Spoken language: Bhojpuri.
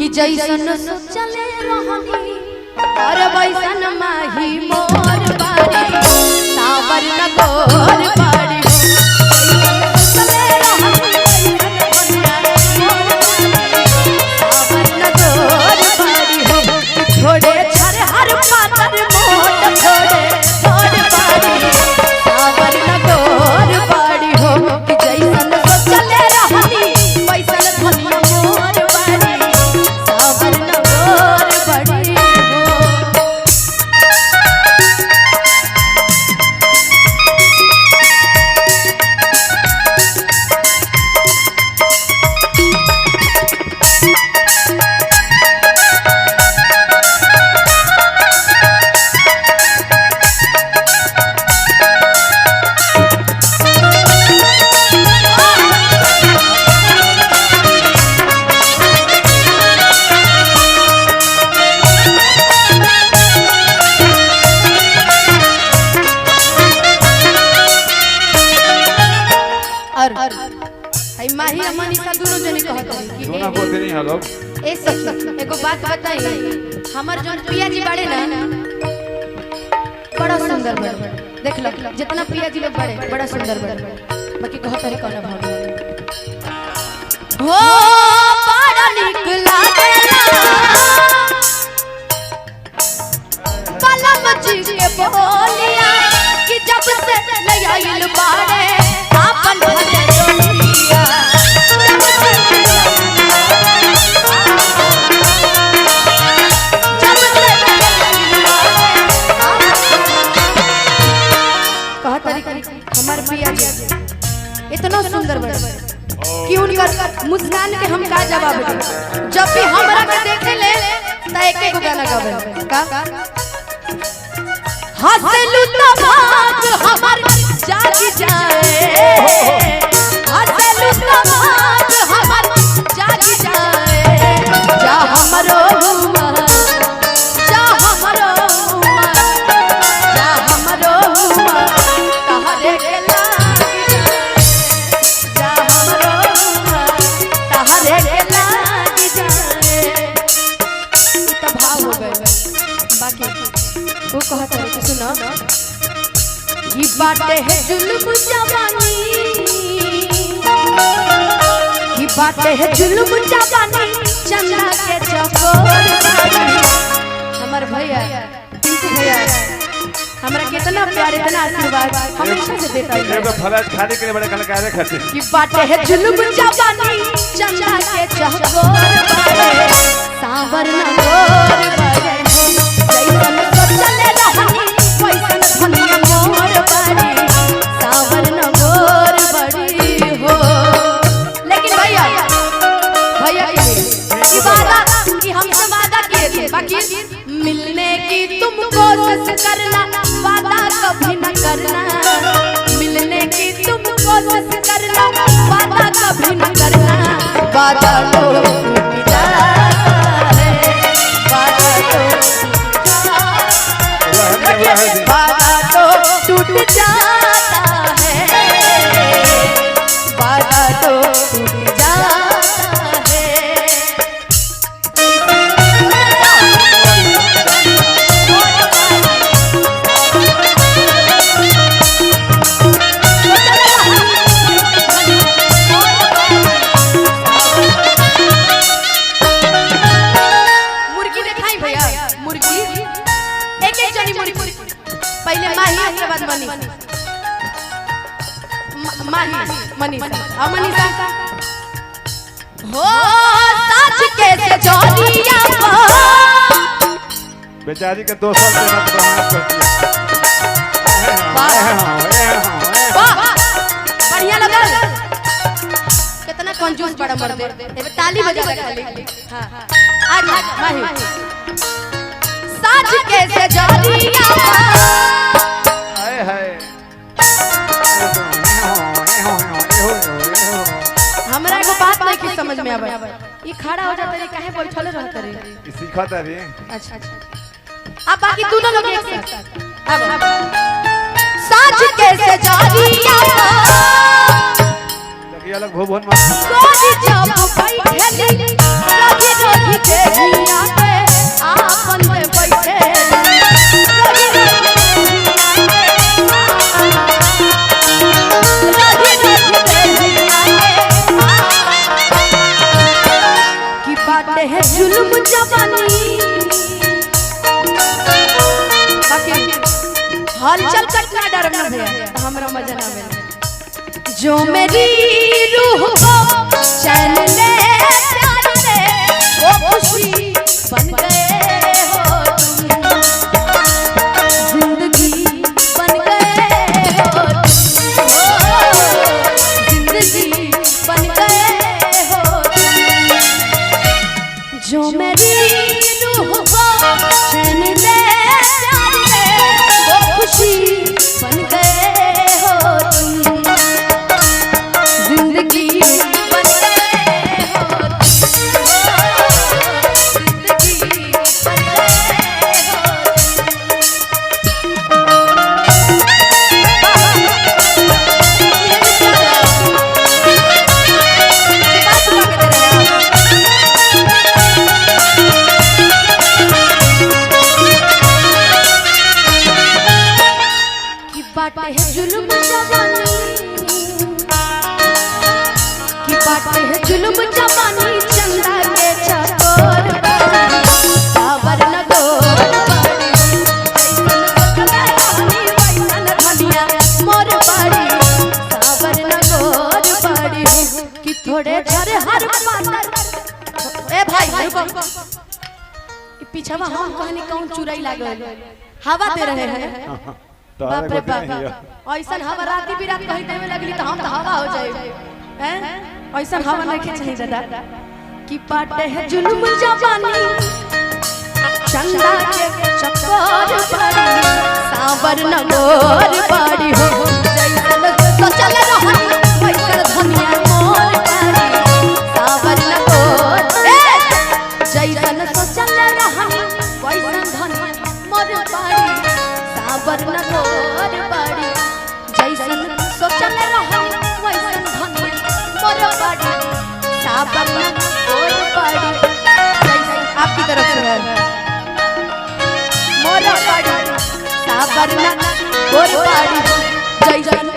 कि जैसन सोचले रहनी और वैसन माही मोर बारी सावर न गोर बारी सोचले रहनी सावर न गोर बारी हो छोड़े छर हर पातर मोट छोड़े छोड़ बारी सावर न गोर बारी हो कि जैसन सोचले रहनी वैसन धनिया मोर बारी सावर न गोर बारी माही अमनीसा दोनों जने कहत है कि दोनों बोलते नहीं है लोग। ए सखी एगो बात बताई हमर जोन पिया जी बाड़े ना बड़ा सुंदर बड़े देख लो जितना पिया जी लोग बड़े बड़ा सुंदर बड़े बाकी कहत है कौन भाव हो बड़ा निक लागेला पलम जी के बोलिया कि जब से ले आइल बाड़े आपन भजन डोलिया हमारे पिया जी इतना सुंदर बड़े कि उनकर मुस्कान के हम का जवाब दे जब भी हमरा के देखे ले त एक एक गाना गावे का हंसलू त भाग हमर जाग जाए हंसलू त भाग हमर जाग जाए जा हमरो जा हमरो जा हमरो कहरे के लाग जा हमरो कहरे के लाग जाए त भाव हो गए बाकी वो कहता है कि सुनो ये बातें है जुल्म जवानी ये बातें है जुल्म जवानी चंदा के चकोर हमारे भैया टिंकू भैया हमरा कितना प्यार इतना आशीर्वाद हमेशा से देता है एगो फराज खाने के लिए बड़े कलाकार है खाते ये बातें है जुल्म जवानी चंदा के चकोर सावर न गोर बारे जैसन सोचले रहनी वैसन धनिया मोर बारी सावर न गोर बारी हो लेकिन भैया की वादा कि हमसे वादा किए थे बाकी मिलने की तुम कोशिश करना वादा कभी न करना मिलने की तुम कोशिश करना वादा कभी न करना वादा तो टूट जाता है वादा तो वादा तो टूट जाता है वादा तो टूट जाता है मुर्गी दिखाई भैया मुर्गी एक एक जनी मुर्गी पहले माही उसके बाद माही मनीषा मनीषा हो सच कैसे जोड़िया बेचारी के 2 साल से मत प्रमाण कर दिया बढ़िया लगा कितना कंजूस बड़ा मर्द है ताली बजा खाली हां आज माही सच कैसे जोड़िया हाय हाय हमरा एगो बात नहीं की समझ में आवे ये खड़ा हो जाता रे काहे बैठल रहत रे ई सिखाता रे अच्छा अब बाकी दोनों लोग एक साथ अब सच कैसे जोड़िया लगिया लग भवन में कोई जब बैठली रोजी रोजी बाटे है जुल्म जवानी बाकी हलचल कटना डर न भैया हमरा मजा ना आवे जो मेरी रूह को चैन ले प्यार दे वो खुशी बन गए हो तुम जिंदगी बन गए हो जिंदगी बन गए हो जो मेरी रूह को चैन ले प्यार दे वो खुशी बन गए हो तुम जिंदगी बन गए हो जिंदगी बन गए की बाटे है जुल्म जवानी की बाटे है जुल्म जवानी चंदा के चकोर बाड़ी सावर न गोर बाड़ी वैसन धनिया मोर बाड़ी सावर न गोर बाड़ी कि थोड़े झरे हर पातर ए भाई रुको पीछवा हम कहनी कौन चुराई लागल हवा दे रहे हैं बाप रे बाप ऐसन हवा राती बिरात कहीं देवे लगली तो हम तो हवा हो जाए हैं ऐसन हवा नहीं खींचनी दादा कि पाटे है जुल्म जवानी चंदा के चकोर बाड़ी सावर न गोर बाड़ी हो जैसन सोचल रहनी वैसन धनिया मोर बाड़ी सावर न गोर जैसन सोचल रहनी वैसन धनिया मोर बाड़ी सावर न गोर बाड़ी जैसन सोचल रहनी वैसन धनिया मोर बाड़ी सावर न गोर बाड़ी जैसन आपकी तरफ से है मोर बाड़ी सावर न गोर बाड़ी जैसन